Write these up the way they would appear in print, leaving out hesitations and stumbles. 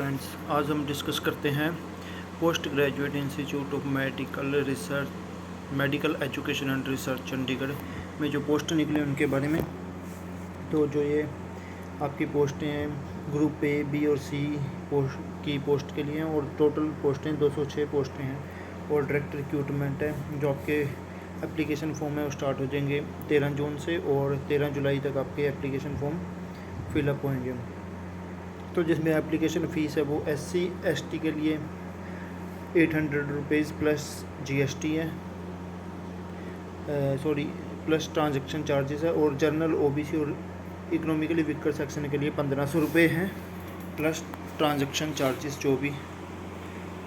Friends, आज हम discuss करते हैं post graduate institute of medical education and research Chandigarh में जो पोस्ट निकले उनके बारे में। तो जो ये आपकी पोस्टें हैं ग्रुप ए, बी और सी पोस्ट के लिए हैं और टोटल पोस्टें 206 पोस्टें हैं और डायरेक्ट रिक्रूटमेंट है। जो आपके एप्लीकेशन फॉर्म है वो स्टार्ट हो जाएंगे 13 जून से और 13 जुलाई तक आपके एप्लीकेशन फॉर्म फिलअप होंगे। तो जिसमें एप्लीकेशन फ़ीस है वो SC ST के लिए 800 रुपीज़ प्लस GST है, प्लस ट्रांजैक्शन चार्जेस है। और जनरल OBC और इकोनॉमिकली वीकर सेक्शन के लिए 1500 रुपये हैं प्लस ट्रांजैक्शन चार्जेस जो भी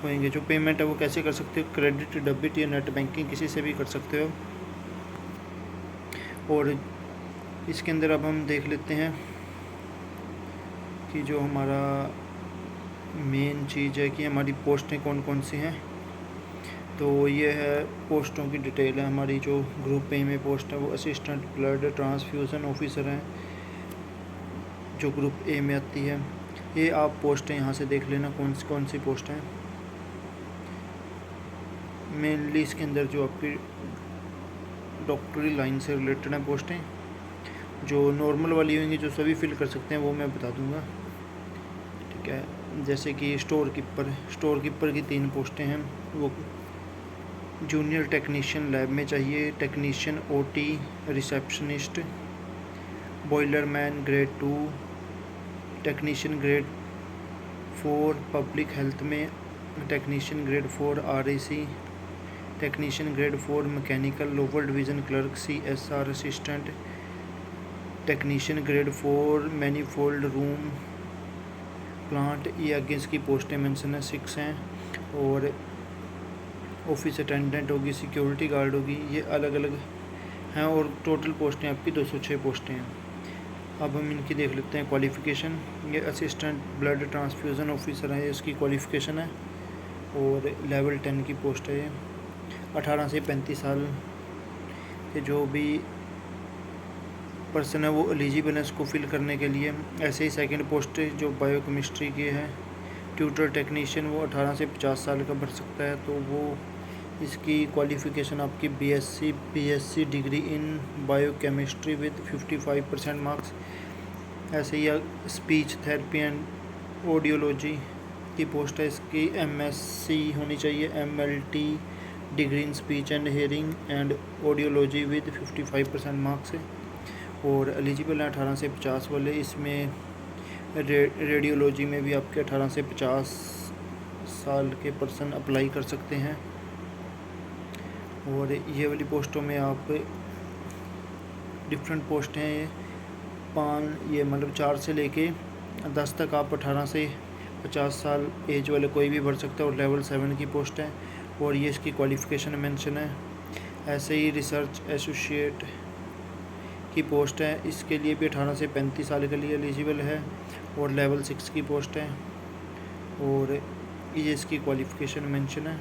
होंगे। जो पेमेंट है वो कैसे कर सकते हो, क्रेडिट, डेबिट या नेट बैंकिंग किसी से भी कर सकते हो। और इसके अंदर अब हम देख लेते हैं कि जो हमारा मेन चीज़ है कि हमारी पोस्टें कौन कौन सी हैं। तो ये है पोस्टों की डिटेल है। हमारी जो ग्रुप ए में पोस्ट है वो असिस्टेंट ब्लड ट्रांसफ्यूज़न ऑफिसर हैं, जो ग्रुप ए में आती है। ये आप पोस्टें यहाँ से देख लेना कौन सी पोस्ट हैं। मेनली इसके अंदर जो आपकी डॉक्टरी लाइन से रिलेटेड हैं पोस्टें, जो नॉर्मल वाली होंगी जो सभी फिल कर सकते हैं वो मैं बता दूंगा, ठीक है। जैसे कि स्टोर कीपर की 3 पोस्टें हैं। वो जूनियर टेक्नीशियन लैब में चाहिए, technician OT receptionist, boiler man grade 2, technician grade 4 public health में, technician grade 4 RAC, technician grade 4 mechanical lower division clerk CSR assistant, technician grade 4 manifold room plant. ये आगे इसकी पोस्टें मेंशन है 6 हैं। और ऑफिस अटेंडेंट होगी, सिक्योरिटी गार्ड होगी, ये अलग अलग हैं। और टोटल पोस्टें आपकी 206 पोस्टें हैं। अब हम इनकी देख लेते हैं क्वालिफ़िकेशन। ये असिस्टेंट ब्लड ट्रांसफ्यूज़न ऑफिसर है, इसकी क्वालिफ़िकेशन है और लेवल 10 की पोस्ट है। ये 18 से 35 साल के जो भी पर्सन है वो एलिजिबल है इसको फिल करने के लिए। ऐसे ही सेकंड पोस्ट जो बायोकेमिस्ट्री की है, ट्यूटर टेक्नीशियन, वो 18 से 50 साल का भर सकता है। तो वो इसकी क्वालिफ़िकेशन आपकी BSc degree in biochemistry with 55% marks. ऐसे ही स्पीच थेरेपी एंड ऑडियोलॉजी की पोस्ट है, इसकी MSc होनी चाहिए, MLT degree in speech and hearing and audiology with 55% marks है। और एलिजिबल है 18 से 50 वाले। इसमें रेडियोलॉजी में भी आपके 18 से 50 साल के पर्सन अप्लाई कर सकते हैं। और ये वाली पोस्टों में आप डिफरेंट पोस्ट हैं ये मतलब 4 से लेके 10 तक आप 18 से 50 साल एज वाले कोई भी भर सकता है। और लेवल 7 की पोस्ट है और ये इसकी क्वालिफ़िकेशन मेंशन है। ऐसे ही रिसर्च एसोसिएट की पोस्ट है, इसके लिए भी 18 से 35 साल के लिए एलिजिबल है और लेवल 6 की पोस्ट है और ये इसकी क्वालिफ़िकेशन मेंशन है।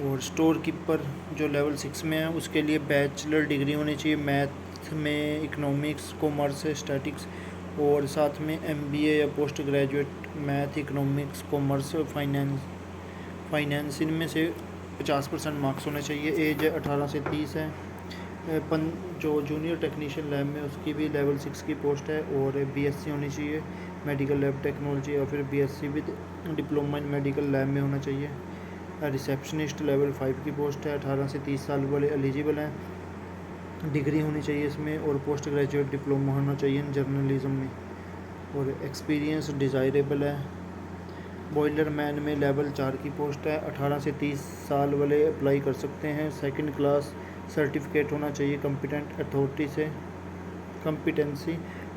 और स्टोर कीपर जो लेवल 6 में है उसके लिए बैचलर डिग्री होनी चाहिए मैथ में, इकोनॉमिक्स, कॉमर्स, स्टैटिक्स और साथ में MBA या post graduate math, economics, commerce और फाइनेंस इनमें से 50% मार्क्स होने चाहिए। एज 18 से 30 है। जो जूनियर टेक्नीशियन लैब में उसकी भी लेवल 6 की पोस्ट है और BSc होनी चाहिए मेडिकल लैब टेक्नोलॉजी या फिर BSc with diploma in medical lab में होना चाहिए। रिसेप्शनिस्ट लेवल 5 की पोस्ट है, 18 से 30 साल वाले एलिजिबल हैं। डिग्री होनी चाहिए इसमें और पोस्ट ग्रेजुएट डिप्लोमा होना चाहिए जर्नलिज्म में और एक्सपीरियंस डिज़ायरेबल है। बॉयलर मैन में लेवल 4 की पोस्ट है, 18 से 30 साल वाले अप्लाई कर सकते हैं। सेकंड क्लास सर्टिफिकेट होना चाहिए कॉम्पिटेंट अथॉरिटी से, competency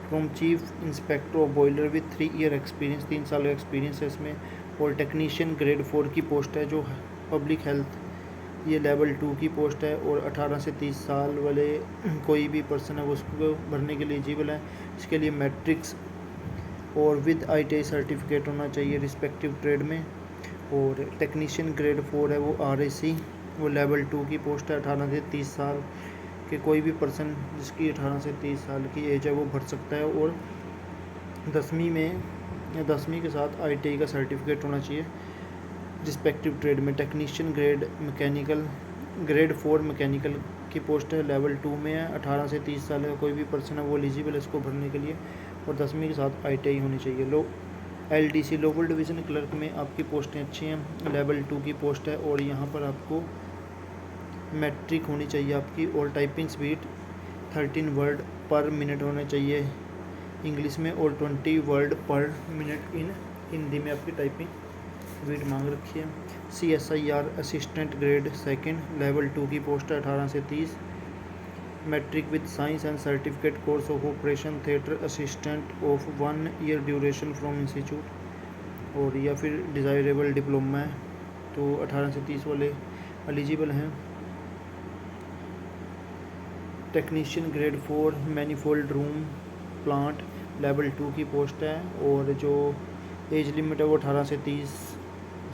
from chief inspector of boiler with 3 year experience, 3 साल का एक्सपीरियंस है इसमें। और टेक्नीशियन ग्रेड 4 की पोस्ट है जो पब्लिक हेल्थ, ये लेवल 2 की पोस्ट है और 18 से 30 साल वाले कोई भी पर्सन है वो उसको भरने के लिए एलिजिबल है। इसके लिए मैट्रिक्स और विद ITI सर्टिफिकेट होना चाहिए रिस्पेक्टिव ट्रेड में। और टेक्नीशियन ग्रेड 4 है वो RAC, वो लेवल 2 की पोस्ट है। 18 से 30 साल के कोई भी पर्सन जिसकी 18 से 30 साल की एज है वो भर सकता है। और 10वीं में 10वीं के साथ ITI का सर्टिफिकेट होना चाहिए रिस्पेक्टिव ट्रेड में। टेक्नीशियन ग्रेड 4 मैकेनिकल की पोस्ट है, लेवल 2 में है। 18 से 30 साल का कोई भी पर्सन है वो एलिजिबल है इसको भरने के लिए, और 10वीं के साथ ITI होनी चाहिए। LDC लोकल डिवीज़न क्लर्क में आपकी पोस्टें अच्छी हैं, लेवल 2 की पोस्ट है, और यहाँ पर आपको मैट्रिक होनी चाहिए आपकी, और टाइपिंग स्पीड 13 वर्ड पर मिनट होने चाहिए इंग्लिश में, और 20 वर्ड पर मिनट इन हिंदी में आपकी टाइपिंग स्पीड मांग रखी है। CSIR असिस्टेंट ग्रेड 2 लेवल 2 की पोस्ट है, 18 से 30। Matric with science and certificate course of operation theatre assistant of 1 year duration from institute, और या फिर डिज़ायरेबल डिप्लोमा है, तो 18 से 30 वाले एलिजिबल हैं। Technician grade 4 manifold room plant level 2 की पोस्ट है, और जो एज लिमिट है वो 18 से 30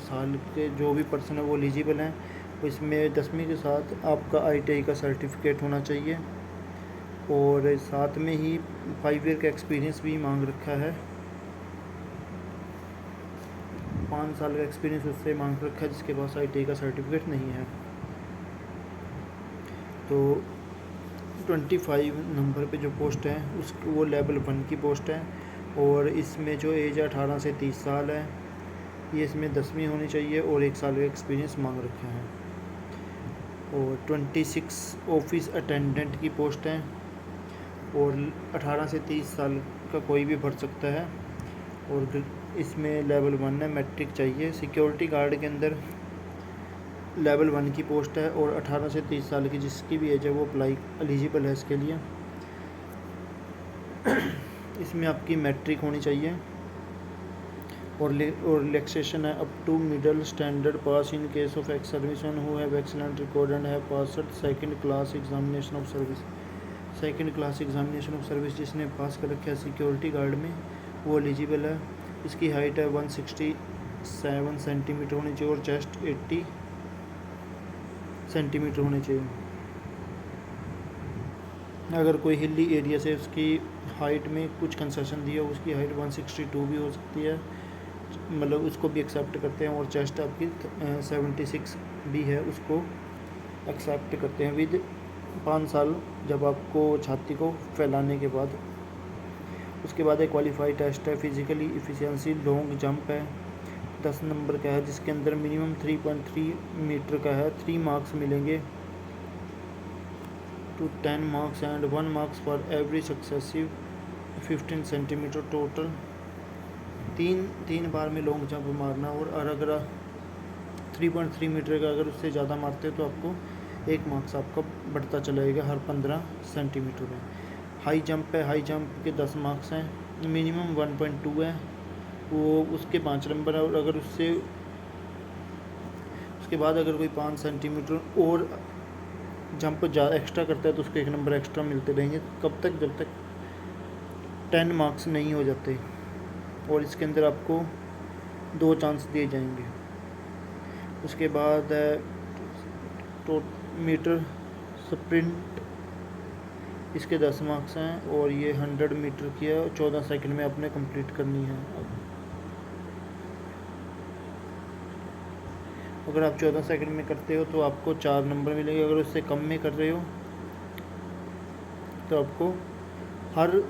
साल के जो भी पर्सन है वो एलिजिबल हैं। इसमें 10वीं के साथ आपका ITI का सर्टिफिकेट होना चाहिए, और साथ में ही 5 ईयर का एक्सपीरियंस भी मांग रखा है, 5 साल का एक्सपीरियंस उससे मांग रखा है जिसके पास ITI का सर्टिफिकेट नहीं है। तो 25 नंबर पे जो पोस्ट है वो लेवल 1 की पोस्ट है, और इसमें जो एज है 18 से 30 साल है, ये इसमें 10वीं होनी चाहिए, और 1 साल का एक्सपीरियंस मांग रखा है। और 26 ऑफिस अटेंडेंट की पोस्ट है, और 18 से 30 साल का कोई भी भर सकता है, और इसमें लेवल 1 है, मैट्रिक चाहिए। सिक्योरिटी गार्ड के अंदर लेवल 1 की पोस्ट है, और 18 से 30 साल की जिसकी भी एज है वो अप्लाई एलिजिबल है इसके लिए। इसमें आपकी मैट्रिक होनी चाहिए, और रिलैक्सेशन है up to middle standard pass in case of ex serviceman who have excellent record and have passed second class examination of service. Second class examination of service जिसने पास कर रखा है सिक्योरिटी गार्ड में वो eligible है। इसकी height है 167 centimetre होनी चाहिए, और चेस्ट 80 सेंटीमीटर होनी चाहिए। अगर कोई हिली एरिया से उसकी हाइट में कुछ कंसेशन दिया उसकी हाइट 162 भी हो सकती है, मतलब उसको भी एक्सेप्ट करते हैं, और चेस्ट आपकी 76 भी है उसको एक्सेप्ट करते हैं विद 5 साल जब आपको छाती को फैलाने के बाद। उसके बाद एक क्वालिफाई टेस्ट है, फिजिकली इफ़िशियंसी लॉन्ग जंप है 10 नंबर का है, जिसके अंदर मिनिमम 3.3 मीटर का है। 3 मार्क्स मिलेंगे to 10 marks and 1 marks for every successive 15 centimetre total. तीन बार में लॉन्ग जंप मारना, और अगर 3.3 मीटर का अगर उससे ज़्यादा मारते हो तो आपको 1 मार्क्स आपका बढ़ता चलाएगा हर 15 सेंटीमीटर में। हाई जंप है, हाई जंप के 10 मार्क्स हैं, मिनिमम 1.2 है वो उसके 5 नंबर है, और अगर उसके बाद अगर कोई 5 सेंटीमीटर और जंप ज़्यादा एक्स्ट्रा करता है तो उसको 1 नंबर एक्स्ट्रा मिलते रहेंगे, कब तक जब तक 10 मार्क्स नहीं हो जाते, और इसके अंदर आपको 2 चांस दिए जाएंगे। उसके बाद तो मीटर स्प्रिंट इसके 10 मार्क्स हैं, और ये 100 मीटर की है, 14 सेकंड में आपने कंप्लीट करनी है। अगर आप 14 सेकंड में करते हो तो आपको 4 नंबर मिलेंगे, अगर उससे कम में कर रहे हो तो आपको हर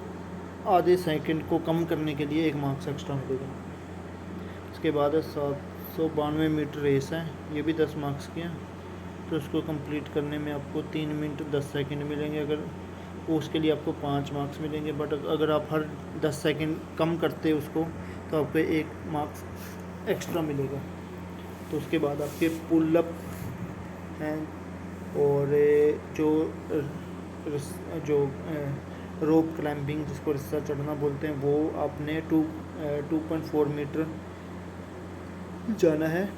आधे सेकंड को कम करने के लिए 1 मार्क्स एक्स्ट्रा मिलेगा। उसके बाद 792 मीटर रेस है, ये भी 10 मार्क्स की है, तो उसको कंप्लीट करने में आपको 3 मिनट 10 सेकंड मिलेंगे, अगर उसके लिए आपको 5 मार्क्स मिलेंगे। बट अगर आप हर 10 सेकंड कम करते उसको तो आपको 1 मार्क्स एक्स्ट्रा मिलेगा। तो उसके बाद आपके पुलअप हैं, और जो रोप क्लाइंबिंग जिसको रस्सा चढ़ना बोलते हैं वो आपने 2.4 मीटर जाना है,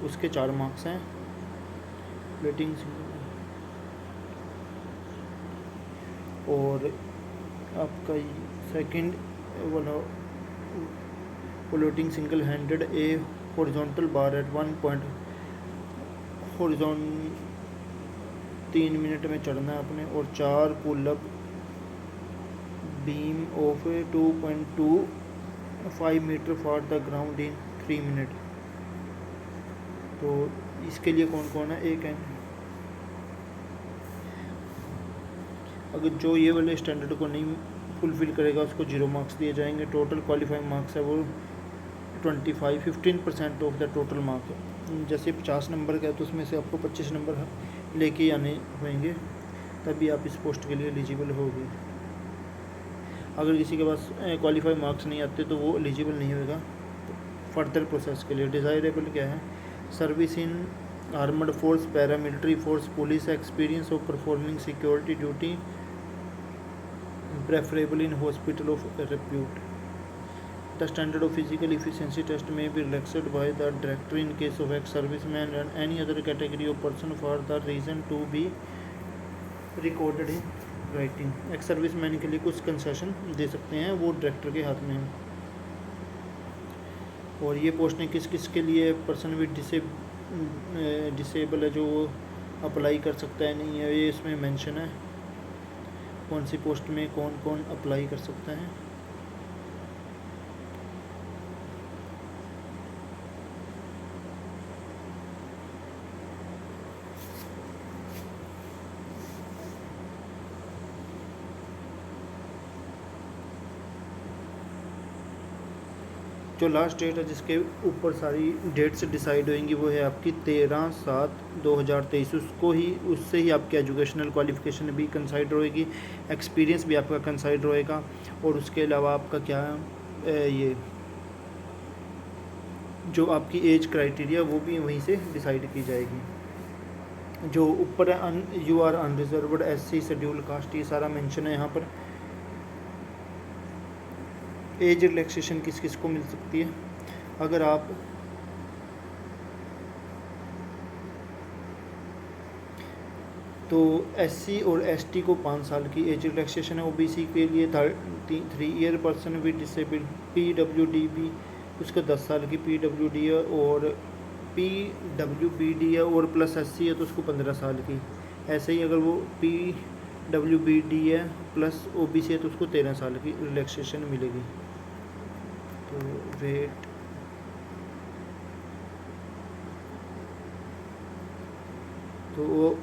उसके 4 मार्क्स हैं। वेटिंग और आपका सेकंड वाला floating single handed a horizontal bar at 1 point horizon 3 minute में चढ़ना है अपने, और 4 pullup beam of 2.2 5 metre for the ground in 3 minute. तो इसके लिए कौन कौन है? एक है, अगर जो ये वाले स्टैंडर्ड को नहीं फुलफ़िल करेगा उसको 0 मार्क्स दिए जाएंगे। टोटल क्वालिफाइंग मार्क्स है वो 15% ऑफ द टोटल मार्क है। जैसे 50 नंबर का है तो उसमें से आपको 25 नंबर लेके आने होंगे, तभी आप इस पोस्ट के लिए एलिजिबल होगी। अगर किसी के पास क्वालिफाई मार्क्स नहीं आते तो वो एलिजिबल नहीं होगा फर्दर प्रोसेस के लिए। डिज़ायरेबल क्या है? Service in armed force, paramilitary force, police, experience of performing security duty, preferable in hospital of repute. The standard of physical efficiency test may be relaxed by the director in case of ex-serviceman and any other category of person for the reason to be recorded in writing. ex-serviceman के लिए कुछ concession दे सकते हैं, वो director के हाथ में है। और ये पोस्टें किस किस के लिए? पर्सन विद डिसेबल है जो अप्लाई कर सकता है, नहीं है, ये इसमें मेंशन है कौन सी पोस्ट में कौन कौन अप्लाई कर सकता है। जो लास्ट डेट है जिसके ऊपर सारी डेट्स डिसाइड होंगी वो है आपकी 13/7/2023। उससे ही आपकी एजुकेशनल क्वालिफ़िकेशन भी कंसाइडर होएगी, एक्सपीरियंस भी आपका कंसाइडर होएगा, और उसके अलावा आपका क्या ये जो आपकी एज क्राइटेरिया वो भी वहीं से डिसाइड की जाएगी। जो ऊपर है you are unreserved, SC, schedule caste, ये सारा मेंशन है यहाँ पर। एज रिलैक्सेशन किस किस को मिल सकती है? अगर आप तो SC और ST को 5 साल की एज रिलैक्सेशन है। OBC के लिए 3 year, person with disable PWD उसका 10 साल की PWD है, और PWBD है और प्लस SC है तो उसको 15 साल की। ऐसे ही अगर वो PWBD है प्लस OBC है तो उसको 13 साल की रिलैक्सेशन मिलेगी। तो वेट तो वो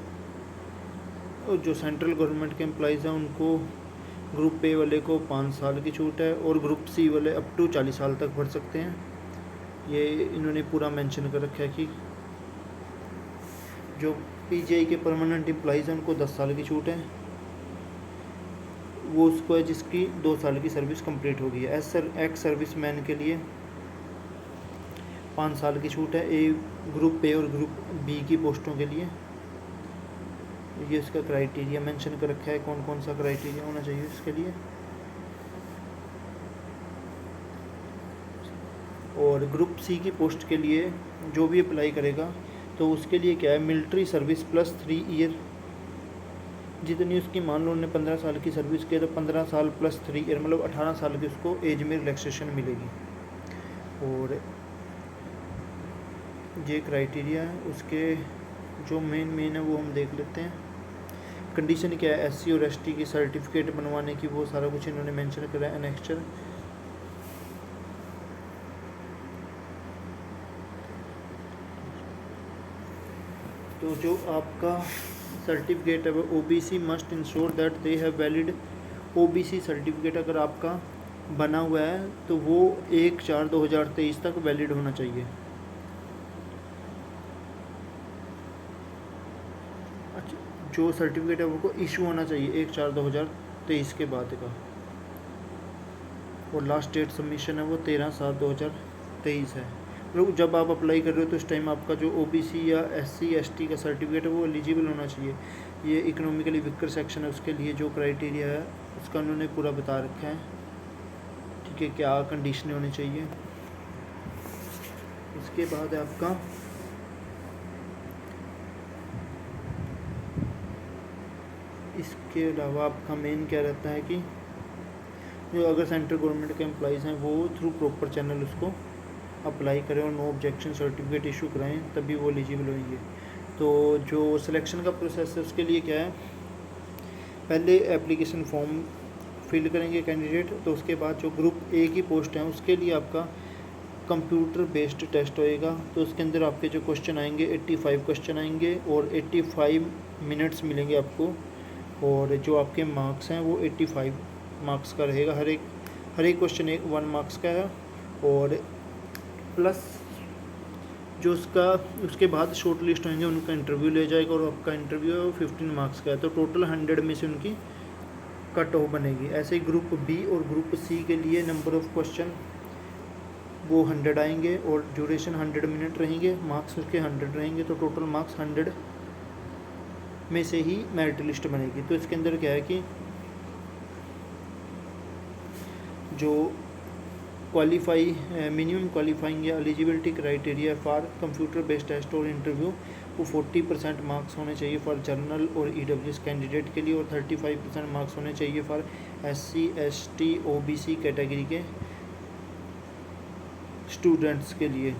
जो सेंट्रल गवर्नमेंट के एम्प्लॉइज़ हैं उनको ग्रुप ए वाले को 5 साल की छूट है, और ग्रुप C वाले अप टू 40 साल तक भर सकते हैं। ये इन्होंने पूरा मेंशन कर रखा है कि जो PGI के परमानेंट एम्प्लॉइज़ हैं उनको 10 साल की छूट है, वो उसको है जिसकी 2 साल की सर्विस कंप्लीट हो गई है। एक्स सर्विस मैन के लिए 5 साल की छूट है, ग्रुप ए और ग्रुप B की पोस्टों के लिए। ये इसका क्राइटेरिया मेंशन कर रखा है, कौन कौन सा क्राइटेरिया होना चाहिए इसके लिए। और ग्रुप C की पोस्ट के लिए जो भी अप्लाई करेगा तो उसके लिए क्या है? मिलिट्री सर्विस प्लस 3 ईयर, जितनी उसकी मान लो उन्होंने 15 साल की सर्विस की तो 15 साल प्लस 3 ईयर मतलब 18 साल की उसको एज में रिलैक्सेशन मिलेगी। और ये क्राइटेरिया है, उसके जो मेन है वो हम देख लेते हैं। कंडीशन क्या है? SC और ST की सर्टिफिकेट बनवाने की, वो सारा कुछ इन्होंने मेंशन करा है एनेक्चर। तो जो आपका सर्टिफिकेट है वो OBC must ensure that they have valid OBC certificate अगर आपका बना हुआ है तो वो 1/4/2023 तक वैलिड होना चाहिए। अच्छा, जो सर्टिफिकेट है वो इशू होना चाहिए 1/4/2023 के बाद का, और लास्ट डेट सबमिशन है वो 13/7/2023 है। मतलब जब आप अप्लाई कर रहे हो तो उस टाइम आपका जो OBC या SC ST का सर्टिफिकेट है वो एलिजिबल होना चाहिए। ये इकोनॉमिकली वीकर सेक्शन है, उसके लिए जो क्राइटेरिया है उसका उन्होंने पूरा बता रखा है, ठीक है, क्या कंडीशनें होनी चाहिए। इसके बाद है आपका इसके अलावा आपका मेन क्या रहता है कि जो अगर सेंट्रल गवर्नमेंट के एम्प्लॉइज़ हैं वो थ्रू प्रॉपर चैनल उसको अप्लाई करें और नो ऑब्जेक्शन सर्टिफिकेट इशू कराएं, तभी वो एलिजिबल होंगे। तो जो सिलेक्शन का प्रोसेस है उसके लिए क्या है? पहले एप्लीकेशन फॉर्म फिल करेंगे कैंडिडेट। तो उसके बाद जो ग्रुप ए की पोस्ट है उसके लिए आपका कंप्यूटर बेस्ड टेस्ट होएगा। तो उसके अंदर आपके जो क्वेश्चन आएंगे 85 क्वेश्चन आएंगे और 85 मिनट्स मिलेंगे आपको, और जो आपके मार्क्स हैं वो 85 मार्क्स का रहेगा। हर एक क्वेश्चन 1 मार्क्स का है, और प्लस जो उसके बाद शॉर्ट लिस्ट होंगे उनका इंटरव्यू ले जाएगा, और आपका इंटरव्यू 15 मार्क्स का है। तो टोटल 100 में से उनकी कट ऑफ बनेगी। ऐसे ही ग्रुप बी और ग्रुप सी के लिए नंबर ऑफ़ क्वेश्चन वो 100 आएंगे, और ड्यूरेशन 100 मिनट रहेंगे, मार्क्स उसके 100 रहेंगे। तो टोटल मार्क्स 100 में से ही मेरिट लिस्ट बनेगी। तो इसके अंदर क्या है कि जो क्वालिफाई मिनिमम क्वालिफाइंग या eligibility criteria for computer based test और इंटरव्यू वो 40% मार्क्स होने चाहिए फॉर जनरल और EWS कैंडिडेट के लिए, और 35% मार्क्स होने चाहिए for SC ST OBC category के स्टूडेंट्स के लिए।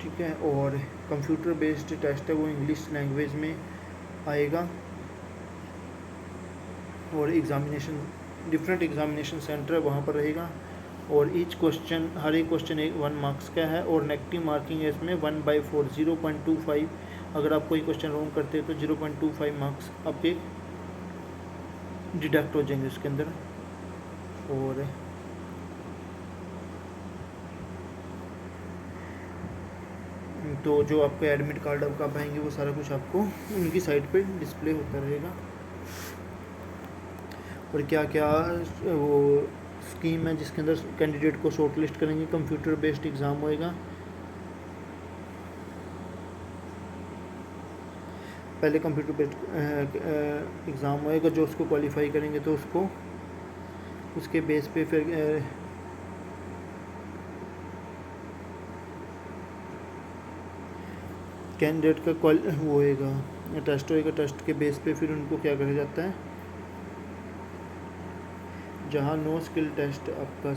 ठीक है, और कंप्यूटर बेस्ड टेस्ट है वो इंग्लिश लैंग्वेज में आएगा, और एग्ज़ामिनेशन डिफरेंट एग्ज़ामिनेशन सेंटर है वहाँ पर रहेगा, और ईच क्वेश्चन हर एक क्वेश्चन 1 मार्क्स का है, और नेगेटिव मार्किंग है इसमें 1/4 0.25। अगर आप कोई क्वेश्चन रॉन्ग करते हैं तो 0.25 मार्क्स आपके डिडक्ट हो जाएंगे उसके अंदर। और तो जो आपके एडमिट कार्ड आप कब आएंगे वो सारा कुछ आपको उनकी साइट पे डिस्प्ले होता रहेगा, और क्या क्या वो स्कीम है जिसके अंदर कैंडिडेट को शॉर्ट लिस्ट करेंगे। कंप्यूटर बेस्ड एग्ज़ाम होएगा, पहले कंप्यूटर बेस्ड एग्ज़ाम होएगा, जो उसको क्वालिफाई करेंगे तो उसके बेस पे फिर कैंडिडेट का वो होएगा टेस्ट होएगा। टेस्ट के बेस पे फिर उनको क्या करा जाता है, जहाँ नो स्किल टेस्ट आपका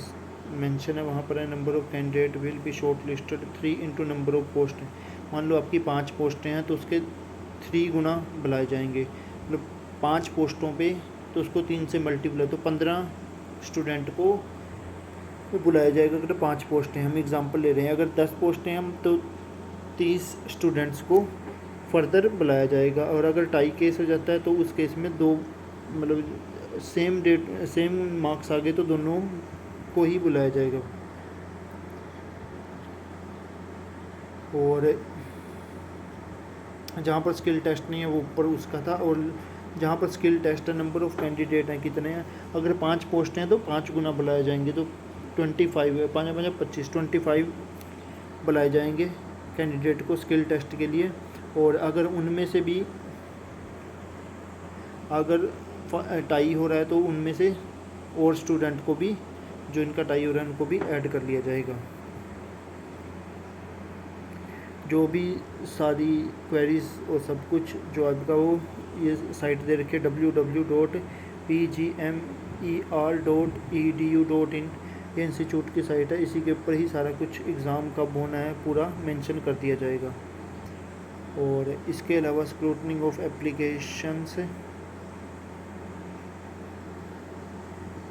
मेंशन है वहाँ पर है number of candidate will be short listed 3 into number of post. मान लो आपकी 5 पोस्टें हैं तो उसके 3 गुना बुलाए जाएंगे, मतलब 5 पोस्टों पे तो उसको 3 से मल्टीप्लाई, तो 15 स्टूडेंट को बुलाया जाएगा। अगर 5 पोस्टें हम एग्ज़ाम्पल ले रहे हैं, अगर 10 पोस्टें हम तो 30 स्टूडेंट्स को फर्दर बुलाया जाएगा। और अगर टाई केस हो जाता है तो उस केस में 2 मतलब सेम मार्क्स आ गए तो दोनों को ही बुलाया जाएगा। और जहाँ पर स्किल टेस्ट नहीं है वो ऊपर उसका था, और जहाँ पर स्किल टेस्ट है नंबर ऑफ़ कैंडिडेट हैं कितने हैं, अगर 5 पोस्ट हैं तो 5 गुना बुलाए जाएंगे, तो 25 है, 5 5 25 25 बुलाए जाएंगे कैंडिडेट को स्किल टेस्ट के लिए। और अगर उनमें से भी अगर टाई हो रहा है तो उनमें से और स्टूडेंट को भी जो इनका टाई हो रहा है उनको भी ऐड कर लिया जाएगा। जो भी सारी क्वेरीज और सब कुछ जो आपका वो ये साइट दे रखी है www.pgmer.edu.in, ये इंस्टीट्यूट की साइट है, इसी के ऊपर ही सारा कुछ एग्ज़ाम कब होना है पूरा मेंशन कर दिया जाएगा। और इसके अलावा स्क्रूटनिंग ऑफ एप्लीकेशंस,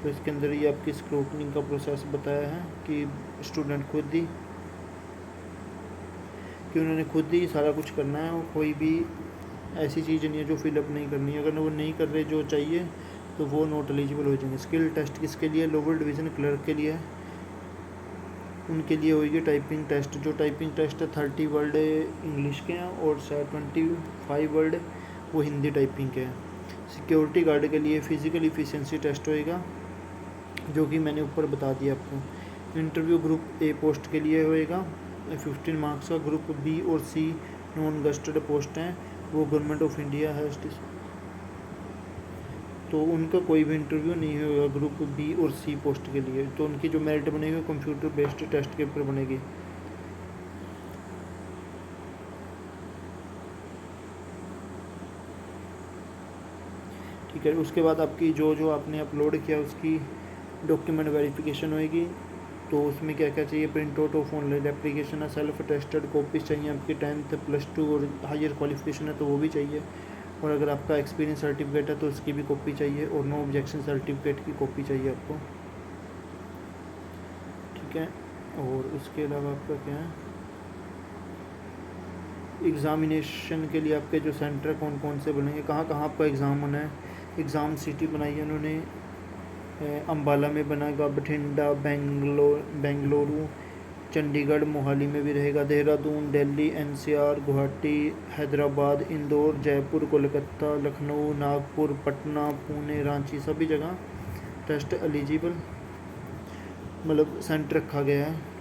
तो इसके अंदर ये आपकी स्क्रूटनिंग का प्रोसेस बताया है कि स्टूडेंट खुद ही कि उन्होंने खुद ही सारा कुछ करना है, और कोई भी ऐसी चीज़ नहीं है जो फिलअप नहीं करनी है। अगर वो नहीं कर रहे जो चाहिए तो वो नॉट एलिजिबल हो जाएंगे। स्किल टेस्ट किसके लिए, लोअर डिवीज़न क्लर्क के लिए है, उनके लिए होगी टाइपिंग टेस्ट। जो टाइपिंग टेस्ट है 30 वर्ड इंग्लिश के हैं और 25 वर्ड वो हिंदी टाइपिंग के हैं। सिक्योरिटी गार्ड के लिए फिज़िकल इफ़िशिएंसी टेस्ट होएगा, जो कि मैंने ऊपर बता दिया आपको। इंटरव्यू ग्रुप ए पोस्ट के लिए होएगा 15 मार्क्स का। ग्रुप बी और सी नॉन गस्टेड पोस्ट हैं, वो गवर्नमेंट ऑफ इंडिया है, तो उनका कोई भी इंटरव्यू नहीं होगा ग्रुप बी और सी पोस्ट के लिए। तो उनकी जो मेरिट बनेगी कंप्यूटर बेस्ड टेस्ट के ऊपर बनेगी। ठीक है, उसके बाद आपकी जो आपने अपलोड किया उसकी डॉक्यूमेंट वेरिफिकेशन होएगी। तो उसमें क्या क्या चाहिए, print out of online application है, सेल्फ अटेस्टेड कॉपीज चाहिए आपकी 10th +2 और हायर क्वालिफिकेशन है तो वो भी चाहिए। और अगर आपका एक्सपीरियंस सर्टिफिकेट है तो उसकी भी कॉपी चाहिए, और नो ऑब्जेक्शन सर्टिफिकेट की कॉपी चाहिए आपको, ठीक है। और उसके अलावा आपका क्या है, एग्ज़ामिनेशन के लिए आपके जो सेंटर कौन कौन से बनेंगे, कहाँ कहाँ आपका एग्ज़ाम होना है। एग्ज़ाम सिटी बनाई है उन्होंने, अम्बाला में बनेगा, बठिंडा, बेंगलुरु, चंडीगढ़, मोहाली में भी रहेगा, देहरादून, दिल्ली, एनसीआर, गुवाहाटी, हैदराबाद, इंदौर, जयपुर, कोलकाता, लखनऊ, नागपुर, पटना, पुणे, रांची, सभी जगह टेस्ट एलिजिबल मतलब सेंटर रखा गया है।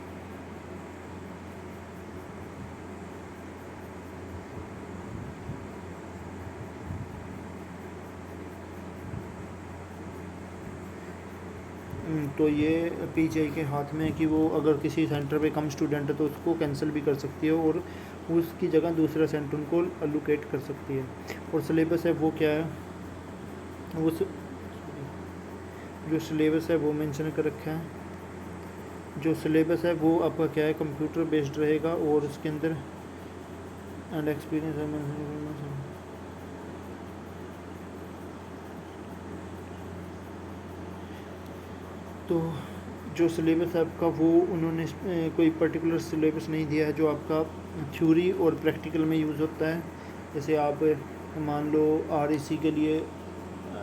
तो ये पीजीआई के हाथ में है कि वो अगर किसी सेंटर पे कम स्टूडेंट है तो उसको कैंसिल भी कर सकती है और उसकी जगह दूसरा सेंटर उनको अलोकेट कर सकती है। और सिलेबस है वो क्या है, वो जो सिलेबस है वो मेंशन कर रखा है। जो सिलेबस है वो आपका क्या है, कंप्यूटर बेस्ड रहेगा, और उसके अंदर एंड एक्सपीरियंस है। तो जो सिलेबस है आपका वो उन्होंने कोई पर्टिकुलर सिलेबस नहीं दिया है जो आपका थ्योरी और प्रैक्टिकल में यूज़ होता है। जैसे आप मान लो आरईसी के लिए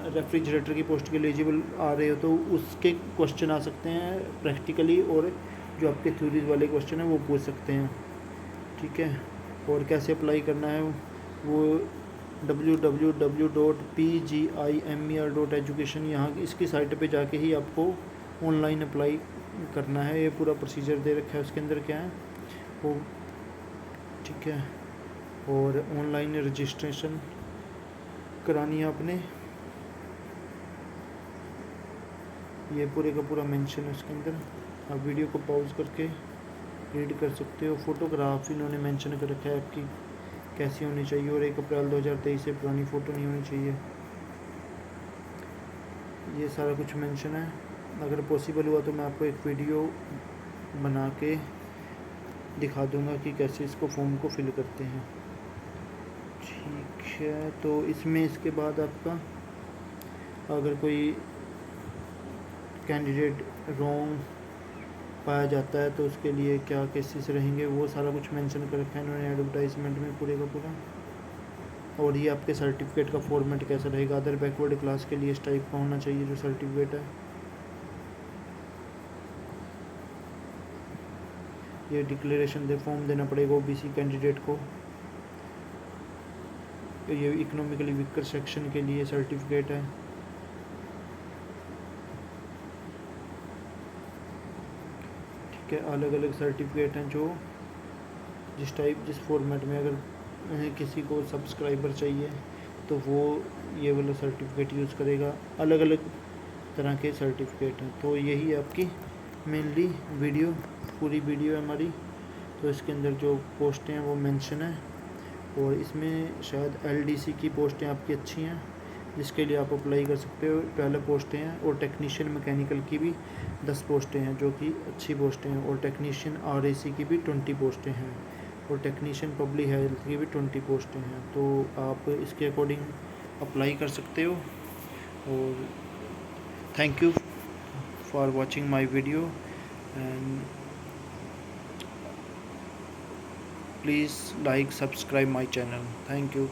रेफ्रिजरेटर की पोस्ट के लिए एलिजिबल आ रहे हो तो उसके क्वेश्चन आ सकते हैं प्रैक्टिकली, और जो आपके थ्योरीज वाले क्वेश्चन हैं वो पूछ सकते हैं, ठीक है। और कैसे अप्लाई करना है वो www.pgimer.education यहाँ इसकी साइट पे जाके ही आपको ऑनलाइन अप्लाई करना है। ये पूरा प्रोसीजर दे रखा है, उसके अंदर क्या है वो, ठीक है। और ऑनलाइन रजिस्ट्रेशन करानी है आपने, ये पूरे का पूरा मेंशन है उसके अंदर। आप वीडियो को पॉज करके रीड कर सकते हो। फ़ोटोग्राफ इन्होंने मेंशन कर रखा है आपकी कैसी होनी चाहिए, और 1 अप्रैल 2023 से पुरानी फ़ोटो नहीं होनी चाहिए। ये सारा कुछ मेंशन है। अगर पॉसिबल हुआ तो मैं आपको एक वीडियो बना के दिखा दूंगा कि कैसे इसको फॉर्म को फिल करते हैं, ठीक है। तो इसमें इसके बाद आपका अगर कोई कैंडिडेट रॉन्ग पाया जाता है तो उसके लिए क्या केसेस रहेंगे वो सारा कुछ मेंशन कर रखा है इन्होंने एडवर्टाइजमेंट में पूरे का पूरा। और ये आपके सर्टिफिकेट का फॉर्मेट कैसा रहेगा, अदर बैकवर्ड क्लास के लिए इस टाइप का होना चाहिए जो सर्टिफिकेट है। ये डिक्लेरेशन दे फॉर्म देना पड़ेगा ओबीसी कैंडिडेट को। ये इकोनॉमिकली वीकर सेक्शन के लिए सर्टिफिकेट है, ठीक है। अलग अलग सर्टिफिकेट हैं जो जिस फॉर्मेट में अगर किसी को सब्सक्राइबर चाहिए तो वो ये वाला सर्टिफिकेट यूज़ करेगा। अलग अलग तरह के सर्टिफिकेट हैं। तो यही आपकी मेनली वीडियो पूरी वीडियो है हमारी। तो इसके अंदर जो पोस्टें हैं वो मेंशन है, और इसमें शायद एलडीसी की पोस्टें आपकी अच्छी हैं जिसके लिए आप अप्लाई कर सकते हो, 12 पोस्टें हैं। और टेक्नीशियन मैकेनिकल की भी 10 पोस्टें हैं जो कि अच्छी पोस्टें हैं। और टेक्नीशियन आरएसी की भी 20 पोस्टें हैं, और टेक्नीशियन पब्लिक हेल्थ की भी 20 पोस्टें हैं। तो आप इसके अकॉर्डिंग अप्लाई कर सकते हो। और thank you for watching my video, and please like, subscribe my channel. Thank you.